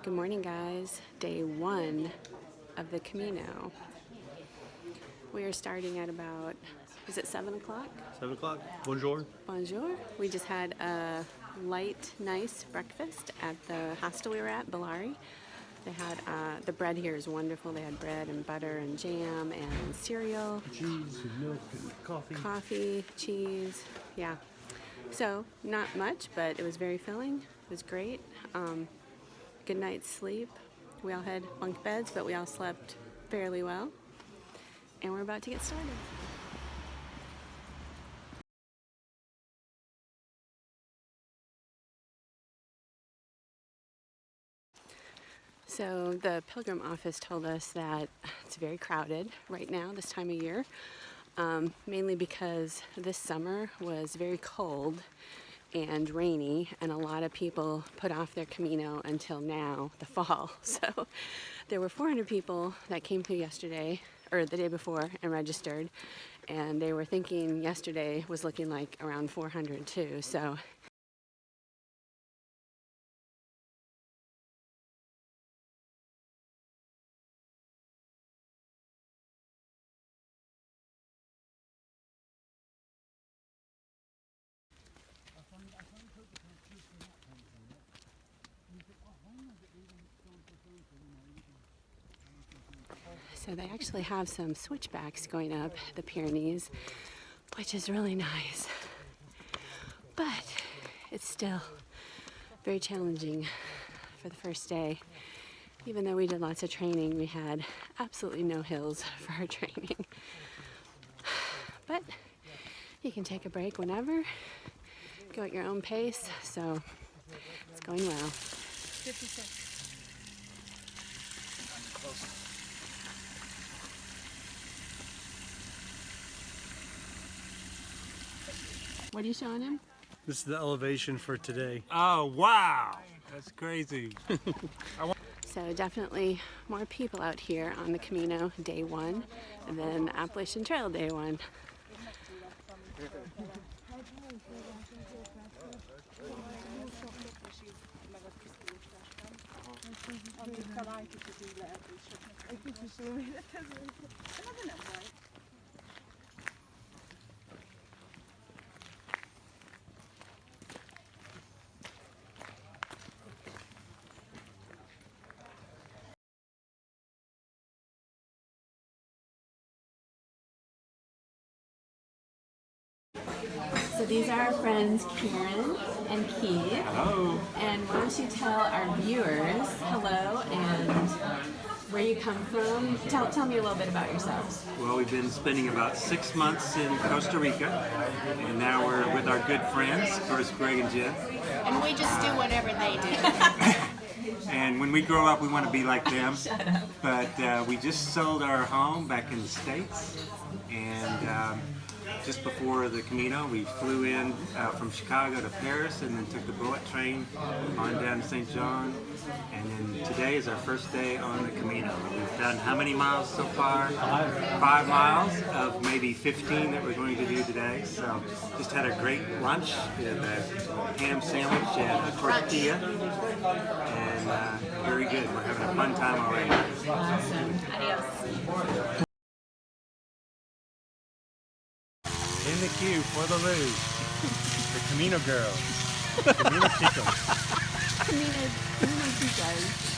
Good morning, guys. Day one of the Camino. We are starting at about, is it 7 o'clock? 7 o'clock. Bonjour. Bonjour. We just had a light, nice breakfast at the hostel we were at, Bellari. They had, the bread here is wonderful. They had bread and butter and jam and cereal. Cheese and milk and coffee. Coffee, cheese, yeah. So, not much, but it was very filling. It was great. Good night's sleep. We all had bunk beds, but we all slept fairly well. And we're about to get started. So the Pilgrim office told us that it's very crowded right now, this time of year, mainly because this summer was very cold and rainy, and a lot of people put off their Camino until now, the fall. So there were 400 people that came through yesterday, or the day before, and registered, and they were thinking yesterday was looking like around 400 too. So they actually have some switchbacks going up the Pyrenees, which is really nice. But it's still very challenging for the first day. Even though we did lots of training, we had absolutely no hills for our training. But you can take a break whenever, go at your own pace, so it's going well. 56. What are you showing him? This is the elevation for today. Oh, wow. That's crazy. So definitely more people out here on the Camino day one than Appalachian Trail day one. So these are our friends Karen and Keith. Hello. And why don't you tell our viewers hello and where you come from? Tell me a little bit about yourselves. Well, we've been spending about 6 months in Costa Rica, and now we're with our good friends, of course, Greg and Jen. And we just do whatever they do. And when we grow up, we want to be like them. But we just sold our home back in the States, and just before the Camino, we flew in from Chicago to Paris and then took the bullet train on down to St. John. And then today is our first day on the Camino. We've done how many miles so far? 5 miles of maybe 15 that we're going to do today. So just had a great lunch. We had a ham sandwich and a tortilla. And very good. We're having a fun time already. Awesome. Adios. In the queue for the luge. The Camino girl. Camino chico. Camino chicos.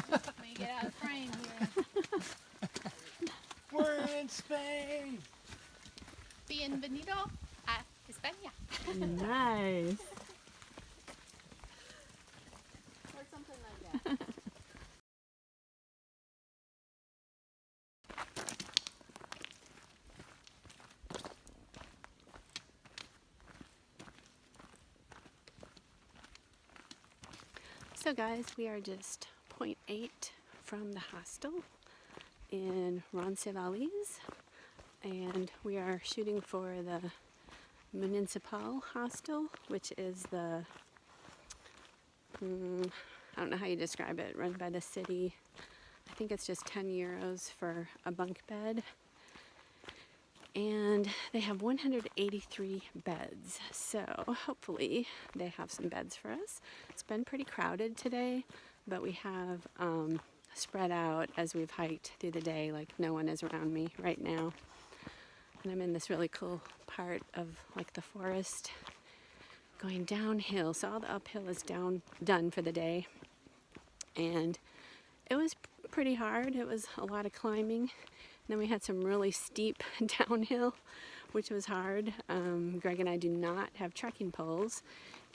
Let me get out of frame here. We're in Spain. Bienvenido a España. Nice. Or something like that. So guys, we are just 0.8 from the hostel in Roncesvalles, and we are shooting for the Municipal Hostel, which is the, I don't know how you describe it, run by the city. I think it's just 10 euros for a bunk bed. And they have 183 beds, so hopefully they have some beds for us. It's been pretty crowded today, but we have spread out as we've hiked through the day, like no one is around me right now. And I'm in this really cool part of like the forest going downhill, so all the uphill is done for the day. And it was pretty hard. It was a lot of climbing. Then we had some really steep downhill, which was hard. Greg and I do not have trekking poles,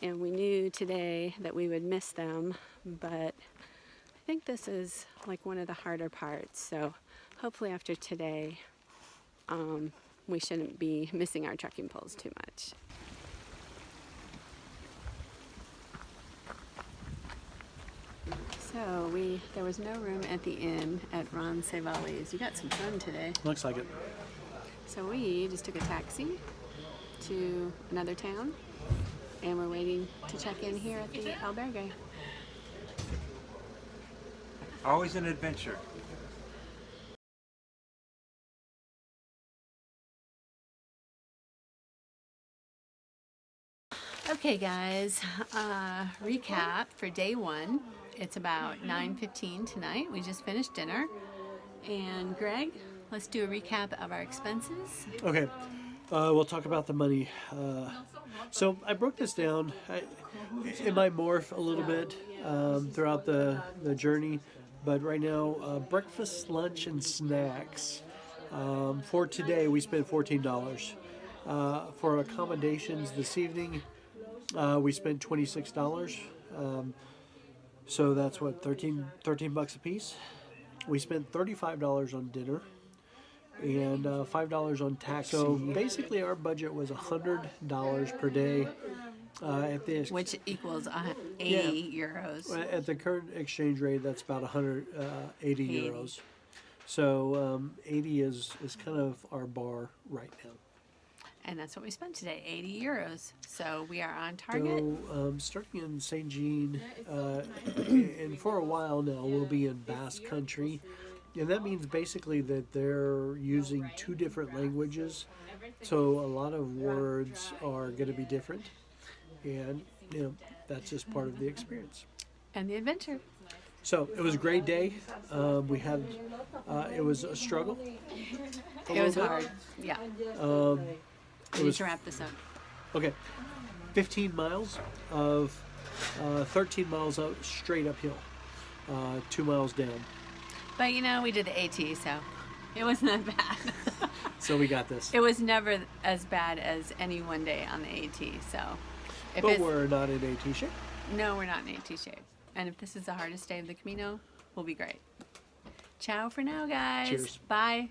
and we knew today that we would miss them, but I think this is like one of the harder parts. So hopefully after today, we shouldn't be missing our trekking poles too much. So there was no room at the inn at Roncesvalles. You got some sun today. Looks like it. So we just took a taxi to another town, and we're waiting to check in here at the albergue. Always an adventure. Okay guys, recap for day one. It's about 9:15 tonight. We just finished dinner. And Greg, let's do a recap of our expenses. Okay, we'll talk about the money. So I broke this down. It might morph a little bit throughout the journey, but right now, breakfast, lunch, and snacks. For today, we spent $14. For accommodations this evening, we spent $26. So that's what, 13 bucks a piece. We spent $35 on dinner and $5 on taxi. So basically our budget was $100 per day. At this, Which equals 80 euros. at the current exchange rate, that's about 180 euros. So 80 is kind of our bar right now. And that's what we spent today, 80 euros. So we are on target. So starting in St. Jean, and for a while now, we'll be in Basque Country. And that means basically that they're using two different languages. So a lot of words are going to be different. And, that's just part of the experience. And the adventure. So it was a great day. We had, it was a struggle. It was hard. Yeah. We need to wrap this up. Okay, 15 miles of 13 miles out straight uphill, 2 miles down. But we did the AT, so it wasn't that bad. So we got this. It was never as bad as any one day on the AT, so. But we're not in AT shape. No, we're not in AT shape. And if this is the hardest day of the Camino, we'll be great. Ciao for now, guys. Cheers. Bye.